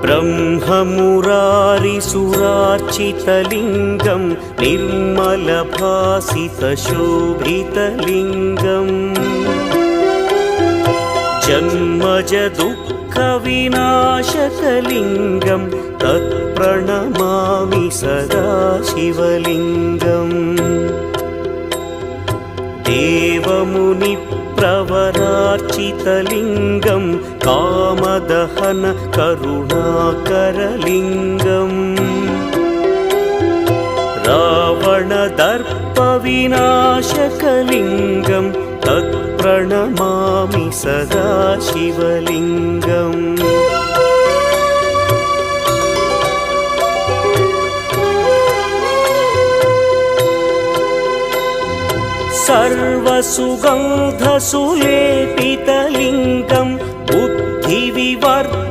ब्रह्ममुरारिसुरार्चितलिङ्गं निर्मलभासितशोभितलिङ्गम् जन्मजदुःखविनाशकलिङ्गं तत्प्रणमामि सदा शिवलिङ्गम् देवमुनिप्रवरार्चितलिङ्गं कामदहन करुणाकरलिङ्गम् रावणदर्पविनाशकलिङ्गं तत्प्रणमामि सदा शिवलिङ्गम् सर्वसुगन्धसुलेपितलिङ्गं बुद्धिविवर्धकलिङ्गम्